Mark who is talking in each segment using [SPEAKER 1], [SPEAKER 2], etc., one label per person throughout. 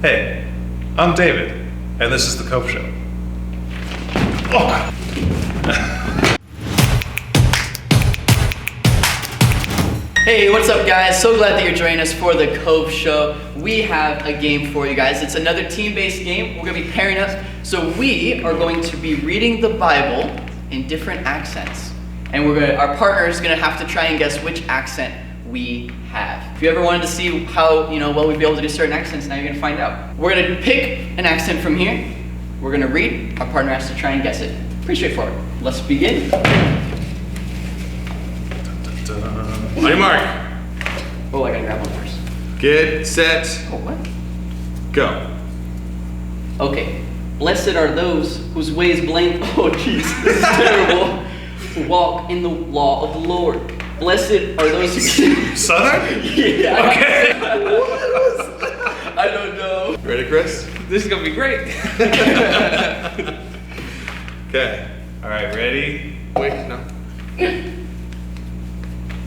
[SPEAKER 1] Hey, I'm David, and this is the Cove Show. Oh.
[SPEAKER 2] Hey, what's up guys? So glad that you're joining us for the Cove Show. We have a game for you guys. It's another team-based game. We're gonna be pairing up. So we are going to be reading the Bible in different accents. And our partner is gonna have to try and guess which accent we have. If you ever wanted to see how, well we'd be able to do certain accents, now you're gonna find out. We're gonna pick an accent from here. We're gonna read, our partner has to try and guess it. Pretty straightforward. Let's begin.
[SPEAKER 3] On your mark.
[SPEAKER 2] Oh, I gotta grab one first.
[SPEAKER 3] Get set.
[SPEAKER 2] Oh, what?
[SPEAKER 3] Go.
[SPEAKER 2] Okay. Blessed are those whose ways blank. Oh, jeez, this is terrible. Who walk in the law of the Lord. Blessed are those who.
[SPEAKER 1] Southern?
[SPEAKER 2] Yeah.
[SPEAKER 1] Okay.
[SPEAKER 2] I don't know.
[SPEAKER 3] Ready, Chris?
[SPEAKER 4] This is gonna be great.
[SPEAKER 3] Okay.
[SPEAKER 1] All right, ready?
[SPEAKER 3] Wait, no.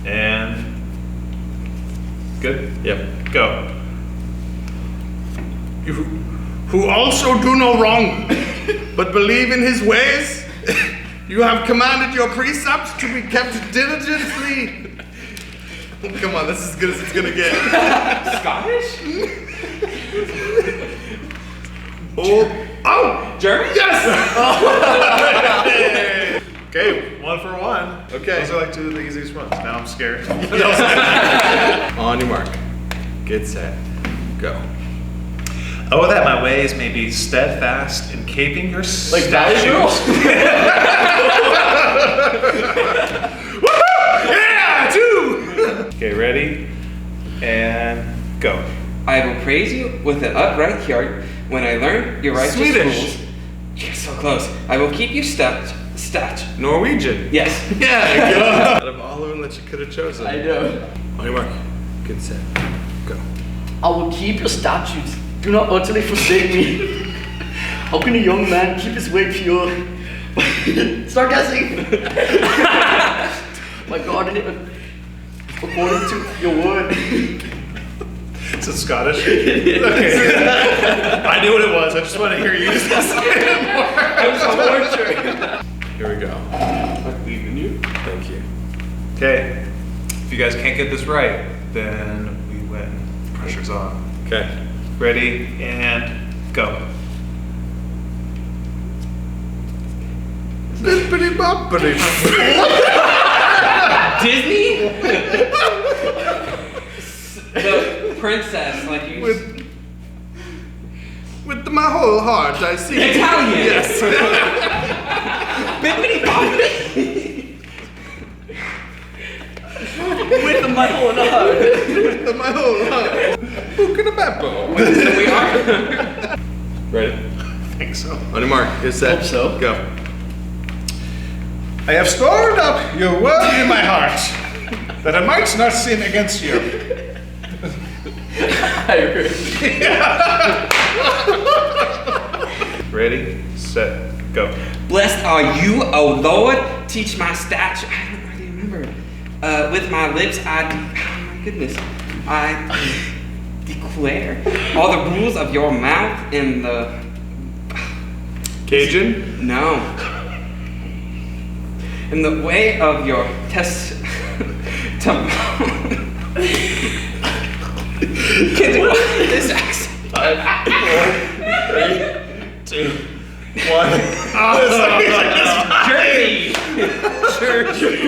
[SPEAKER 1] And good?
[SPEAKER 3] Yep.
[SPEAKER 1] Go.
[SPEAKER 3] You who also do no wrong, but believe in his ways, you have commanded your precepts to be kept diligently. Oh, come on, this is as good as it's gonna get.
[SPEAKER 4] Scottish?
[SPEAKER 3] Oh!
[SPEAKER 4] German?
[SPEAKER 3] Yes!
[SPEAKER 1] Okay, 1 for 1.
[SPEAKER 3] Okay.
[SPEAKER 1] Those are like 2 of the easiest ones. Now I'm scared.
[SPEAKER 3] On your mark. Get set. Go.
[SPEAKER 1] Oh, that my ways may be steadfast in keeping your
[SPEAKER 2] Like Valley Girl?
[SPEAKER 1] Yeah, 2! Okay, ready? And go.
[SPEAKER 4] I will praise you with an upright heart when I learn your righteous
[SPEAKER 3] Swedish.
[SPEAKER 4] rules. You're so close. I will keep you stout.
[SPEAKER 3] Norwegian.
[SPEAKER 4] Yes.
[SPEAKER 3] Yeah, good. Out of all of them that you could have chosen.
[SPEAKER 2] I know.
[SPEAKER 3] On your mark. Get set. Go.
[SPEAKER 2] I will keep your statutes. Do not utterly forsake me. How can a young man keep his way pure? Start guessing. My God, according to your word.
[SPEAKER 1] Is it Scottish? Okay. I knew what it was. I just want to hear you say it more.
[SPEAKER 2] I'm so sure.
[SPEAKER 3] Here we go.
[SPEAKER 4] I believe in you.
[SPEAKER 3] Thank you.
[SPEAKER 1] Okay. If you guys can't get this right, then we win. Pressure's on.
[SPEAKER 3] Okay.
[SPEAKER 1] Ready and go.
[SPEAKER 3] Bippity boppity.
[SPEAKER 4] Disney? The princess, like you.
[SPEAKER 3] With my whole heart, I sing.
[SPEAKER 4] Italian.
[SPEAKER 3] Yes.
[SPEAKER 4] Bippity boppity.
[SPEAKER 2] With my whole heart.
[SPEAKER 3] With my whole heart. Bookina Beppo.
[SPEAKER 4] We are.
[SPEAKER 3] Ready?
[SPEAKER 1] I think so.
[SPEAKER 3] On your mark. Get set.
[SPEAKER 2] Hope so.
[SPEAKER 3] Go.
[SPEAKER 1] I have stored up your word in my heart, that I might not sin against you.
[SPEAKER 2] I agree.
[SPEAKER 1] Ready, set, go.
[SPEAKER 4] Blessed are you, O Lord. Teach my statute. I don't really remember. With my lips, oh my goodness. I declare all the rules of your mouth in the.
[SPEAKER 3] Cajun?
[SPEAKER 4] No. In the way of your test. This accent.
[SPEAKER 1] 3, 2, 1.
[SPEAKER 4] Jersey.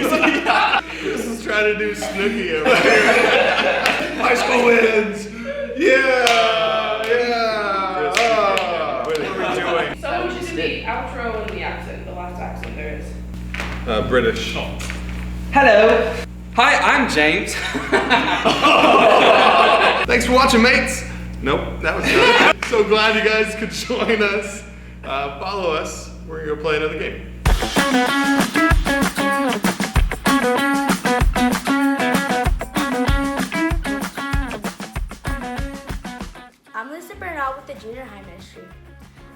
[SPEAKER 3] This is trying to do Snooki over here. High school wins. Yeah.
[SPEAKER 1] What are we doing?
[SPEAKER 5] So which is the outro and the accent, the last accent there is?
[SPEAKER 3] British.
[SPEAKER 4] Hello. Hi, I'm James.
[SPEAKER 3] Thanks for watching, mates. Nope, that was not. So glad you guys could join us. Follow us. We're gonna go play another game.
[SPEAKER 6] I'm Lisa Bernal with the Junior High Ministry.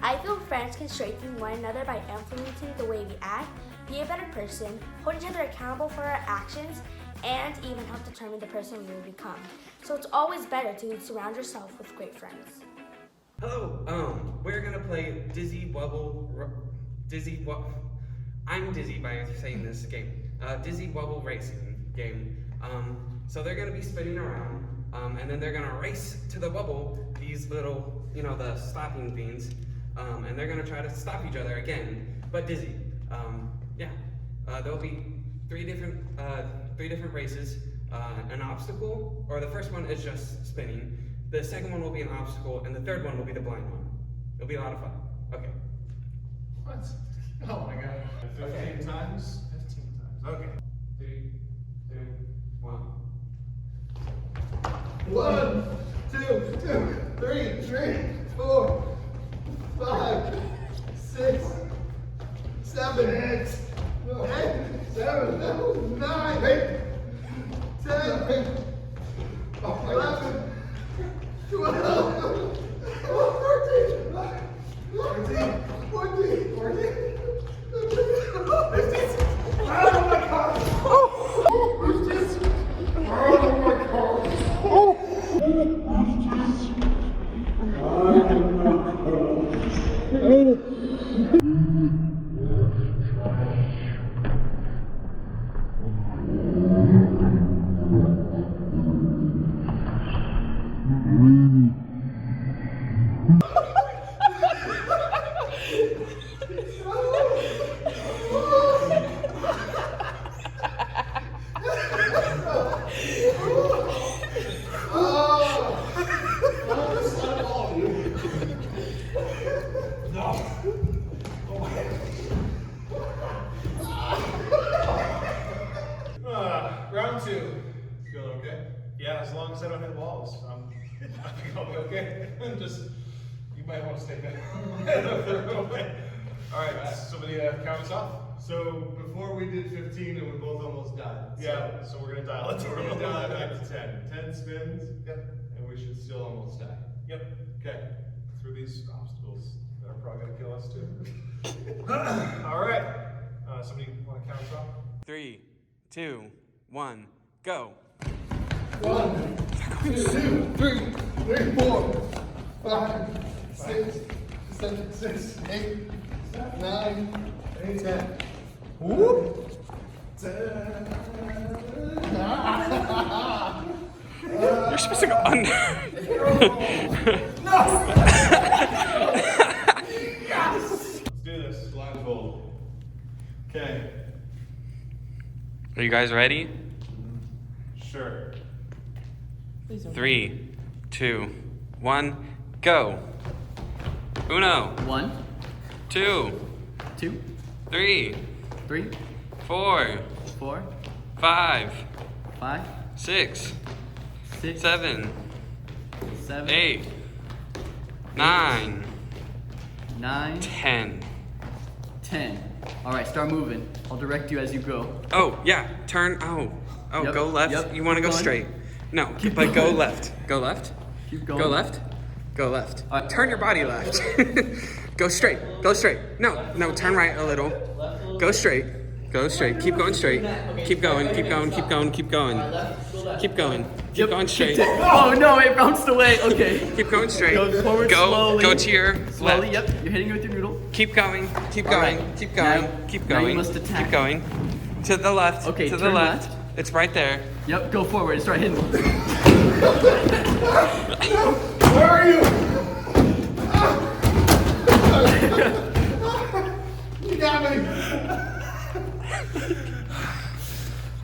[SPEAKER 6] I feel friends can strengthen one another by influencing the way we act, be a better person, hold each other accountable for our actions, and even help determine the person we will become. So it's always better to surround yourself with great friends.
[SPEAKER 4] Hello. We're gonna play I'm dizzy by saying this game. Dizzy Wobble Racing game. So they're gonna be spinning around, and then they're gonna race to the bubble, these little, the stopping things, and they're gonna try to stop each other again, but dizzy. There'll be three different races. An obstacle, or the first one is just spinning. The second one will be an obstacle, and the third one will be the blind one. It'll be a lot of fun. Okay.
[SPEAKER 1] What? Oh my god. 15 times? 15 times. Okay.
[SPEAKER 4] 3, 2, 1.
[SPEAKER 3] 1, 2, 3, 4, 5, 6, 7, 8, 7, 9, 10, 11, 12, 14, 15. Oh my god! Who's this? Oh my god!
[SPEAKER 1] Round 2. Feeling okay? Yeah, as long as I don't hit walls. I think I'll be okay. You might want to stay back. Alright, somebody count us off.
[SPEAKER 3] So before we did 15 and we both almost died.
[SPEAKER 1] Yeah, so we're gonna dial it to
[SPEAKER 3] We're gonna dial it back to 10. 10 spins.
[SPEAKER 1] Yep.
[SPEAKER 3] And we should still almost die.
[SPEAKER 1] Yep.
[SPEAKER 3] Okay.
[SPEAKER 1] Through these obstacles that are probably gonna kill us too. Alright. Somebody want to count us off?
[SPEAKER 4] 3, 2, 1, go.
[SPEAKER 3] 1, 2, 3, 4, 5, 6, 7, 8, 9, 10. Whoop! 10.
[SPEAKER 4] You're supposed to go under.
[SPEAKER 1] Let's do this.
[SPEAKER 3] Blindfold. Okay.
[SPEAKER 4] Are you guys ready?
[SPEAKER 1] Sure.
[SPEAKER 4] 3, 2, 1, go. Uno,
[SPEAKER 2] 1,
[SPEAKER 4] 2,
[SPEAKER 2] 2,
[SPEAKER 4] 3,
[SPEAKER 2] 3,
[SPEAKER 4] 4,
[SPEAKER 2] 4,
[SPEAKER 4] 5,
[SPEAKER 2] 5,
[SPEAKER 4] 6,
[SPEAKER 2] 6,
[SPEAKER 4] 7,
[SPEAKER 2] 7,
[SPEAKER 4] 8, 9,
[SPEAKER 2] 9,
[SPEAKER 4] 10.
[SPEAKER 2] 10. All right, start moving. I'll direct you as you go.
[SPEAKER 4] Oh, yeah, turn,
[SPEAKER 2] Yep,
[SPEAKER 4] go left.
[SPEAKER 2] yep,
[SPEAKER 4] You want to
[SPEAKER 2] keep
[SPEAKER 4] go
[SPEAKER 2] going.
[SPEAKER 4] straight. No,
[SPEAKER 2] Keep
[SPEAKER 4] but go
[SPEAKER 2] going.
[SPEAKER 4] left. Go left.
[SPEAKER 2] Keep going.
[SPEAKER 4] Go left. Go left.
[SPEAKER 2] All right.
[SPEAKER 4] Turn your body left. Go straight. Go straight. No, turn right a little. Go straight. Go straight. Keep going straight. Keep going. Keep going. Keep going. Keep going. Keep going. Keep going straight.
[SPEAKER 2] Oh no, it bounced away. Okay.
[SPEAKER 4] Keep going straight.
[SPEAKER 2] Go forward
[SPEAKER 4] Go.
[SPEAKER 2] slowly.
[SPEAKER 4] Go to your
[SPEAKER 2] Slowly,
[SPEAKER 4] left.
[SPEAKER 2] yep. You're hitting it with your noodle.
[SPEAKER 4] Keep going. Keep
[SPEAKER 2] All
[SPEAKER 4] going.
[SPEAKER 2] right.
[SPEAKER 4] Keep going.
[SPEAKER 2] Now-
[SPEAKER 4] Keep
[SPEAKER 2] now you
[SPEAKER 4] going.
[SPEAKER 2] must attack.
[SPEAKER 4] Keep going. To the left.
[SPEAKER 2] Okay,
[SPEAKER 4] To the
[SPEAKER 2] turn
[SPEAKER 4] left.
[SPEAKER 2] left.
[SPEAKER 4] It's right there.
[SPEAKER 2] Yep, go forward and start hitting.
[SPEAKER 3] Where are you? You got me.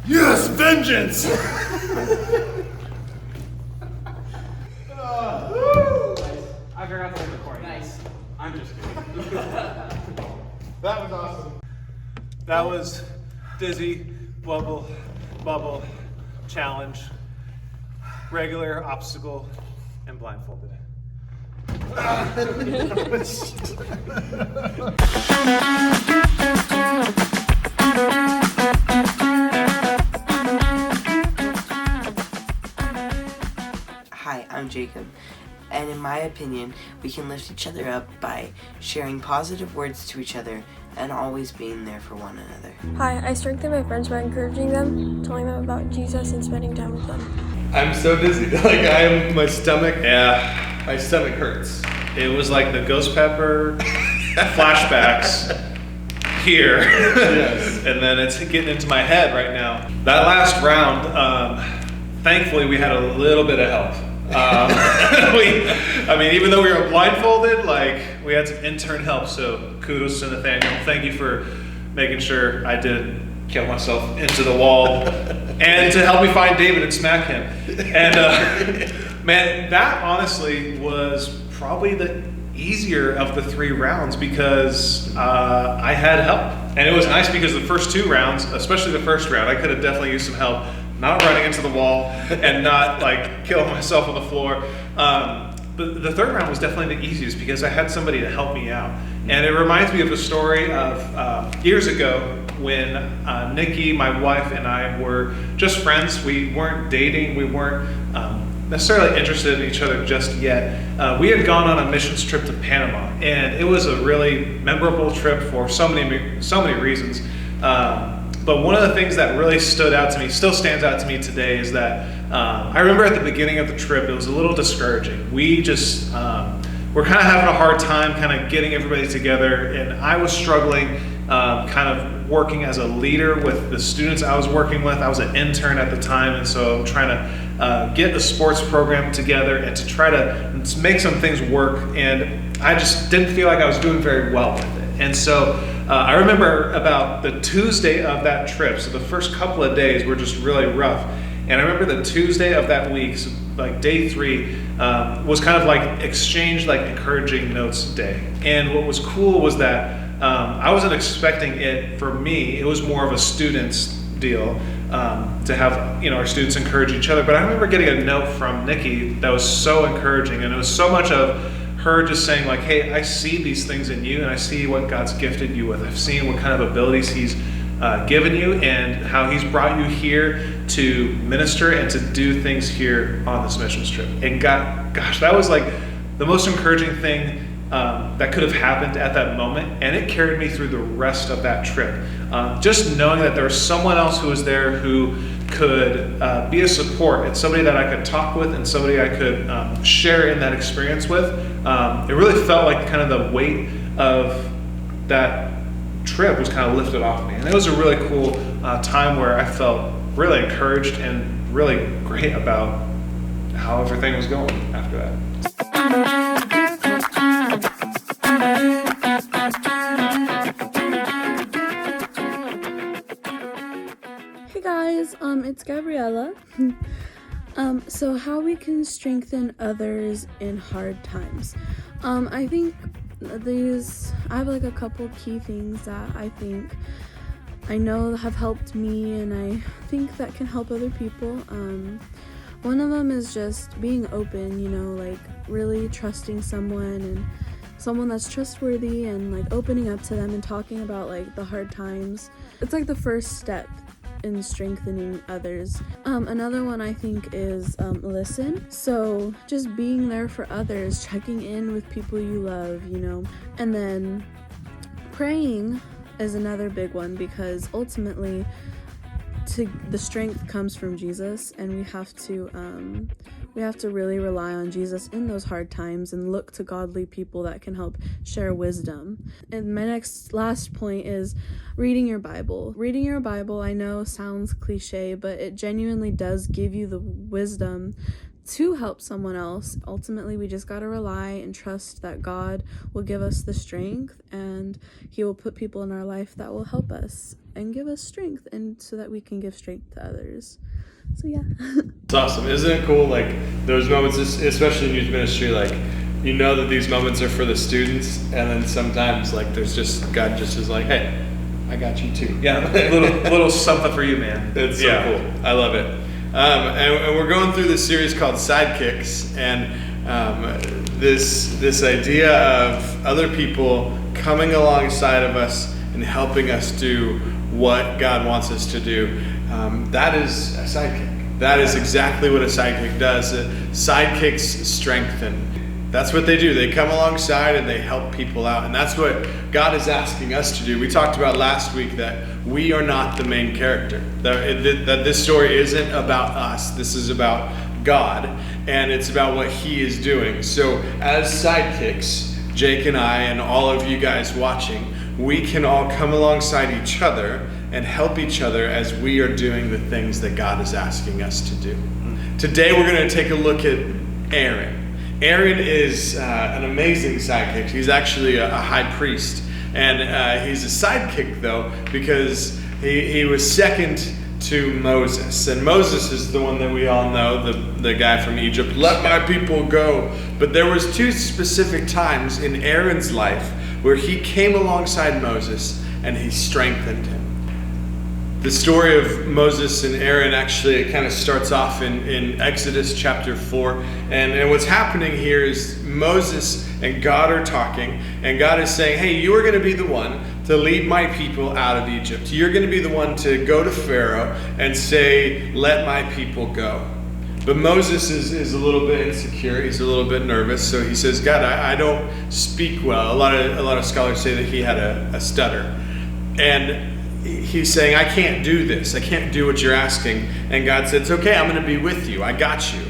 [SPEAKER 1] Yes, vengeance!
[SPEAKER 4] I forgot to record.
[SPEAKER 2] Nice.
[SPEAKER 4] I'm just kidding.
[SPEAKER 1] That was awesome. That was Dizzy Bubble Challenge. Regular, obstacle, and blindfolded.
[SPEAKER 7] Hi, I'm Jacob, and in my opinion, we can lift each other up by sharing positive words to each other and always being there for one another.
[SPEAKER 8] Hi, I strengthen my friends by encouraging them, telling them about Jesus, and spending time with them.
[SPEAKER 3] I'm so dizzy. My stomach hurts.
[SPEAKER 1] It was like the ghost pepper flashbacks here. Yes. And then it's getting into my head right now. That last round, thankfully we had a little bit of help. Even though we were blindfolded, like we had some intern help, so kudos to Nathaniel. Thank you for making sure I didn't kill myself into the wall and to help me find David and smack him. And man, that honestly was probably the easier of the 3 rounds because I had help. And it was nice because the first 2 rounds, especially the first round, I could have definitely used some help, not running into the wall and not like killing myself on the floor. But the 3rd round was definitely the easiest because I had somebody to help me out. And it reminds me of a story of years ago when Nikki, my wife, and I were just friends. We weren't dating. We weren't necessarily interested in each other just yet. We had gone on a missions trip to Panama, and it was a really memorable trip for so many reasons. But one of the things that really stood out to me, still stands out to me today, is that I remember at the beginning of the trip, it was a little discouraging. We just were kind of having a hard time kind of getting everybody together, and I was struggling kind of working as a leader with the students I was working with. I was an intern at the time, and so I'm trying to get the sports program together and to try to make some things work, and I just didn't feel like I was doing very well with it. And so I remember about the Tuesday of that trip, so the first couple of days were just really rough. And I remember the Tuesday of that week, so like day 3, was kind of like exchange like encouraging notes day. And what was cool was that I wasn't expecting it for me. It was more of a student's deal to have our students encourage each other. But I remember getting a note from Nikki that was so encouraging, and it was so much of her just saying like, hey, I see these things in you, and I see what God's gifted you with. I've seen what kind of abilities He's given you, and how He's brought you here to minister and to do things here on this missions trip. And gosh, that was like the most encouraging thing that could have happened at that moment, and it carried me through the rest of that trip. Just knowing that there was someone else who was there who could be a support, and somebody that I could talk with, and somebody I could share in that experience with. It really felt like kind of the weight of that trip was kind of lifted off me, and it was a really cool time where I felt really encouraged and really great about how everything was going after that.
[SPEAKER 8] Hey guys, it's Gabriella. So how we can strengthen others in hard times. I think I have like a couple key things that I know have helped me, and I think that can help other people. One of them is just being open, like really trusting someone, and someone that's trustworthy, and like opening up to them and talking about like the hard times. It's like the first step in strengthening others. Another one I think is listen. So just being there for others, checking in with people you love, and then praying is another big one, because ultimately the strength comes from Jesus, and we have to really rely on Jesus in those hard times and look to godly people that can help share wisdom. And my last point is reading your Bible. Reading your Bible, I know sounds cliche, but it genuinely does give you the wisdom to help someone else. Ultimately, we just gotta rely and trust that God will give us the strength, and He will put people in our life that will help us and give us strength, and so that we can give strength to others. So yeah.
[SPEAKER 9] It's awesome. Isn't it cool, like those moments, especially in youth ministry, like that these moments are for the students, and then sometimes like there's just God just is like, hey, I got you too.
[SPEAKER 1] Yeah, little something for you, man.
[SPEAKER 9] It's so cool. I love it. And we're going through this series called Sidekicks, and this idea of other people coming alongside of us and helping us do what God wants us to do. That is a sidekick. That is exactly what a sidekick does. Sidekicks strengthen. That's what they do. They come alongside and they help people out. And that's what God is asking us to do. We talked about last week that we are not the main character. That this story isn't about us. This is about God. and it's about what he is doing. So as sidekicks, Jake and I and all of you guys watching, we can all come alongside each other and help each other as we are doing the things that God is asking us to do. Today we're going to take a look at Aaron. Aaron is an amazing sidekick. He's actually a high priest. And he's a sidekick, though, because he was second to Moses. And Moses is the one that we all know, the guy from Egypt. Let my people go. But there was two specific times in Aaron's life where he came alongside Moses and he strengthened him. The story of Moses and Aaron actually, it kind of starts off in Exodus chapter 4. And what's happening here is Moses and God are talking, and God is saying, hey, you are going to be the one to lead my people out of Egypt. You're going to be the one to go to Pharaoh and say, let my people go. But Moses is a little bit insecure. He's a little bit nervous. So he says, God, I don't speak well. A lot of scholars say that he had a stutter. And he's saying, I can't do this. I can't do what you're asking. And God said, it's okay, I'm going to be with you. I got you.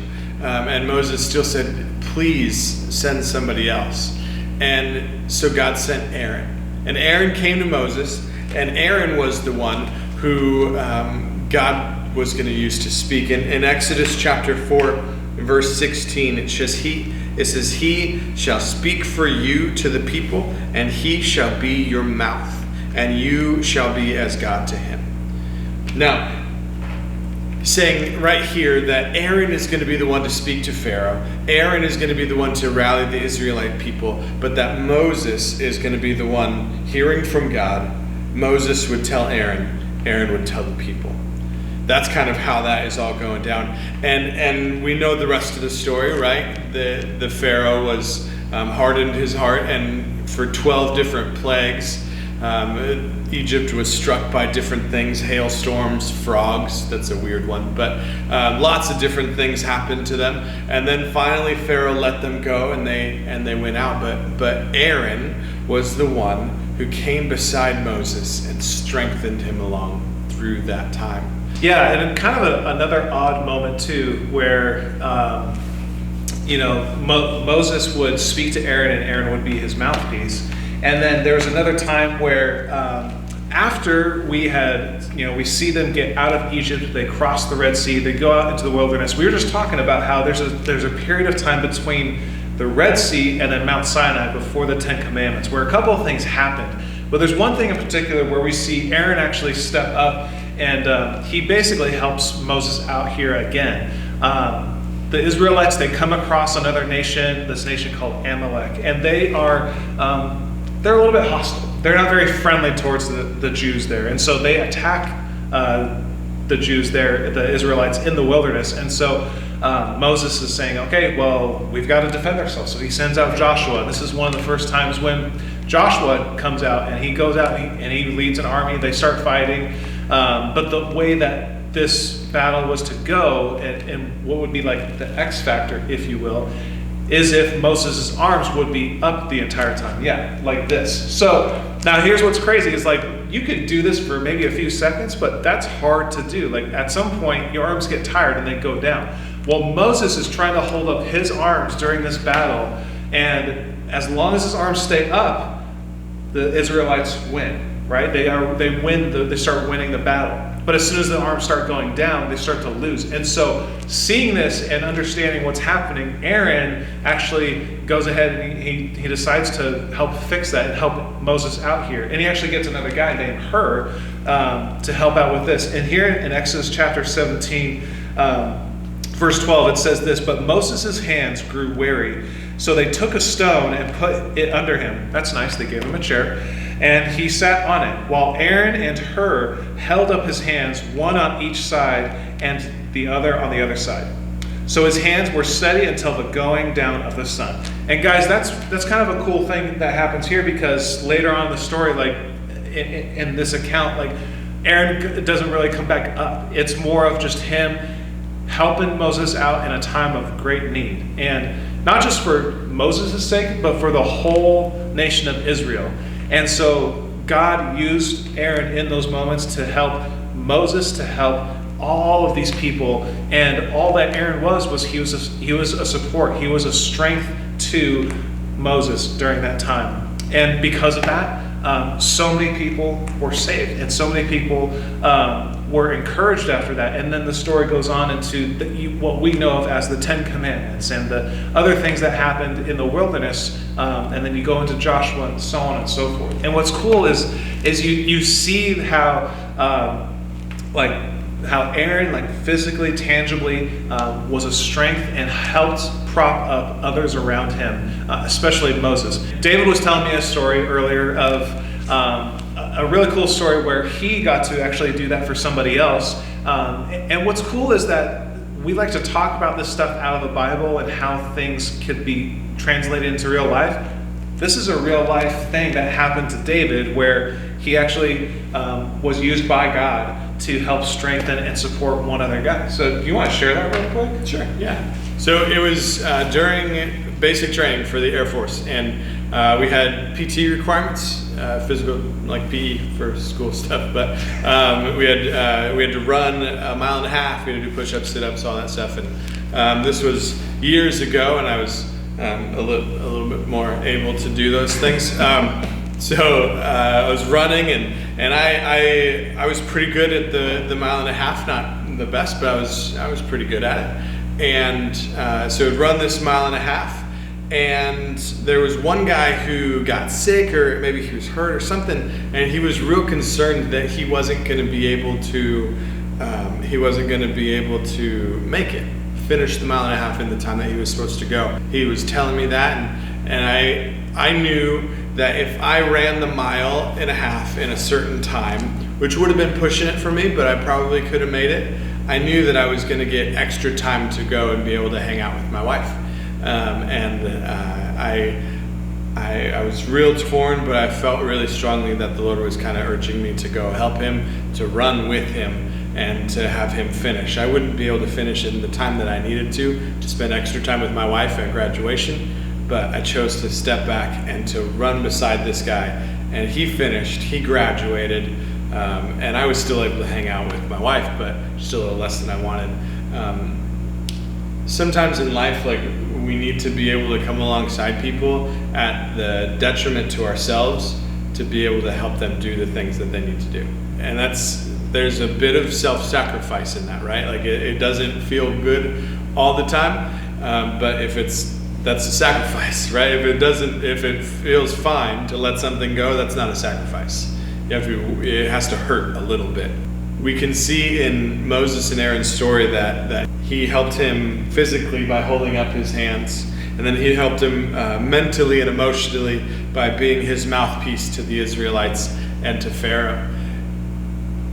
[SPEAKER 9] And Moses still said, please send somebody else. And so God sent Aaron. And Aaron came to Moses, and Aaron was the one who God was going to use to speak. In Exodus chapter 4, verse 16, it says, he shall speak for you to the people, and he shall be your mouth, and you shall be as God to him. Now, saying right here that Aaron is going to be the one to speak to Pharaoh. Aaron is going to be the one to rally the Israelite people, but that Moses is going to be the one hearing from God. Moses would tell Aaron, Aaron would tell the people. That's kind of how that is all going down. And we know the rest of the story, right? The Pharaoh was hardened his heart, and for 12 different plagues, Egypt was struck by different things, hailstorms, frogs, that's a weird one, but lots of different things happened to them. And then finally Pharaoh let them go, and they went out. But Aaron was the one who came beside Moses and strengthened him along through that time.
[SPEAKER 1] Yeah, and kind of another odd moment too, where Moses would speak to Aaron, and Aaron would be his mouthpiece. And then there was another time where after we see them get out of Egypt, they cross the Red Sea, they go out into the wilderness. We were just talking about how there's a period of time between the Red Sea and then Mount Sinai before the Ten Commandments, where a couple of things happened. But there's one thing in particular where we see Aaron actually step up, and he basically helps Moses out here again. The Israelites, they come across another nation, this nation called Amalek, and they are they're a little bit hostile. They're not very friendly towards the Jews there. And so they attack the Jews there, the Israelites, in the wilderness. And so Moses is saying, okay, well, we've got to defend ourselves. So he sends out Joshua. This is one of the first times when Joshua comes out, and he goes out and he leads an army. They start fighting. But the way that this battle was to go, and what would be like the X factor, if you will, is if Moses' arms would be up the entire time. Yeah, like this. So now here's what's crazy is like you could do this for maybe a few seconds, but that's hard to do. Like at some point your arms get tired and they go down. Well, Moses is trying to hold up his arms during this battle, and as long as his arms stay up, the Israelites win, right? They start winning the battle. But as soon as the arms start going down, they start to lose. And so seeing this and understanding what's happening, Aaron actually goes ahead and he decides to help fix that and help Moses out here. And he actually gets another guy named Hur to help out with this. And here in Exodus chapter 17, verse 12, it says this, but Moses' hands grew weary. So they took a stone and put it under him. That's nice. They gave him a chair. And he sat on it, while Aaron and Hur held up his hands, one on each side and the other on the other side. So his hands were steady until the going down of the sun. And guys, that's kind of a cool thing that happens here, because later on in the story, like in this account, like Aaron doesn't really come back up. It's more of just him helping Moses out in a time of great need. And not just for Moses' sake, but for the whole nation of Israel. And so God used Aaron in those moments to help Moses, to help all of these people, and all that Aaron was he was a support. He was a strength to Moses during that time, and because of that, so many people were saved, and so many people were encouraged after that. And then the story goes on into what we know of as the Ten Commandments and the other things that happened in the wilderness, and then you go into Joshua and so on and so forth. And what's cool is you see how Aaron physically, tangibly was a strength and helped prop up others around him, especially Moses. David was telling me a story earlier of a really cool story where he got to actually do that for somebody else. And what's cool is that we like to talk about this stuff out of the Bible and how things could be translated into real life. This is a real life thing that happened to David, where he actually was used by God to help strengthen and support one other guy. So do you want to share that real quick?
[SPEAKER 9] Sure, yeah. So it was during basic training for the Air Force, and we had PT requirements, physical, like PE for school stuff, but we had to run a mile and a half. We had to do push-ups, sit-ups, all that stuff, and this was years ago, and I was a little bit more able to do those things. So I was running, and I was pretty good at the mile and a half, not the best, but I was pretty good at it. And so I'd run this mile and a half, and there was one guy who got sick, or maybe he was hurt or something, and he was real concerned that he wasn't going to be able to make it, finish the mile and a half in the time that he was supposed to go. He was telling me that, and I knew that if I ran the mile and a half in a certain time, which would have been pushing it for me, but I probably could have made it, I knew that I was going to get extra time to go and be able to hang out with my wife. I was real torn, but I felt really strongly that the Lord was kind of urging me to go help him, to run with him, and to have him finish. I wouldn't be able to finish in the time that I needed to spend extra time with my wife at graduation, but I chose to step back and to run beside this guy, and he finished, he graduated, and I was still able to hang out with my wife, but still a little less than I wanted. Sometimes in life, we need to be able to come alongside people at the detriment to ourselves to be able to help them do the things that they need to do. And there's a bit of self-sacrifice in that, right? It doesn't feel good all the time, but that's a sacrifice, right? If it feels fine to let something go, that's not a sacrifice. It has to hurt a little bit. We can see in Moses and Aaron's story that he helped him physically by holding up his hands, and then he helped him mentally and emotionally by being his mouthpiece to the Israelites and to Pharaoh.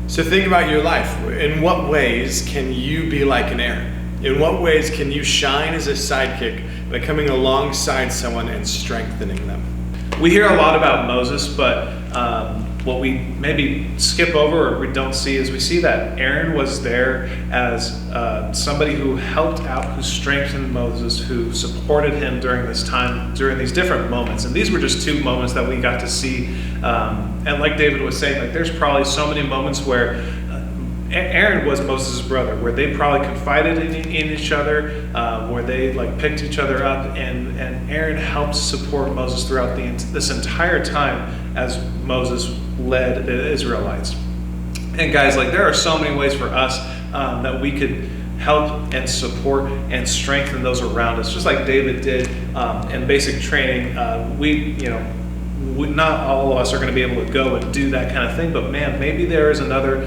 [SPEAKER 9] So think about your life. In what ways can you be like an Aaron? In what ways can you shine as a sidekick by coming alongside someone and strengthening them?
[SPEAKER 1] We hear a lot about Moses, but what we maybe skip over or we don't see is we see that Aaron was there as somebody who helped out, who strengthened Moses, who supported him during this time, during these different moments. And these were just two moments that we got to see. And like David was saying, there's probably so many moments where Aaron was Moses' brother, where they probably confided in each other, where they picked each other up, and Aaron helped support Moses throughout this entire time as Moses led the Israelites. And guys, there are so many ways for us that we could help and support and strengthen those around us, just like David did in basic training. Not all of us are going to be able to go and do that kind of thing, but man, maybe there is another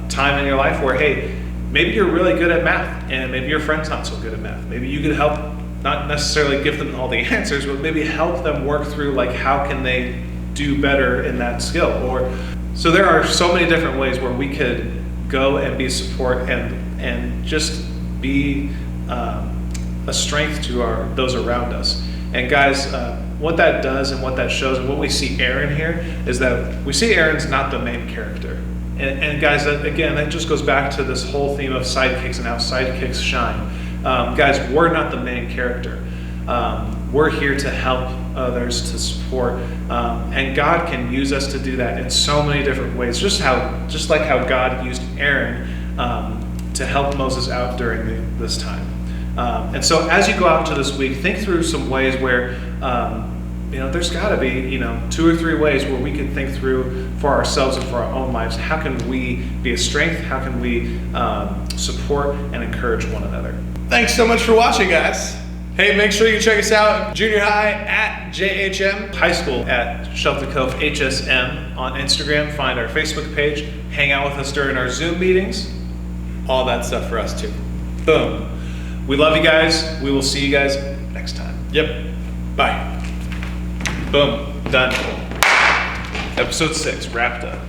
[SPEAKER 1] time in your life where, hey, maybe you're really good at math and maybe your friend's not so good at math. Maybe you could help, not necessarily give them all the answers, but maybe help them work through how can they do better in that skill. So there are so many different ways where we could go and be support and just be a strength to those around us. And guys, what that does and what that shows and what we see Aaron here is that we see Aaron's not the main character. And guys, that just goes back to this whole theme of sidekicks and how sidekicks shine. Guys, we're not the main character. We're here to help others, to support, and God can use us to do that in so many different ways. Just like how God used Aaron to help Moses out during this time. And so as you go out into this week, think through some ways where, there's got to be, 2 or 3 ways where we can think through for ourselves and for our own lives. How can we be a strength? How can we support and encourage one another?
[SPEAKER 9] Thanks so much for watching, guys. Hey, make sure you check us out, junior high at JHM.
[SPEAKER 1] High school at Shelter Cove HSM on Instagram. Find our Facebook page. Hang out with us during our Zoom meetings.
[SPEAKER 9] All that stuff for us too.
[SPEAKER 1] Boom. We love you guys. We will see you guys next time.
[SPEAKER 9] Yep. Bye.
[SPEAKER 1] Boom. Done. Episode 6 wrapped up.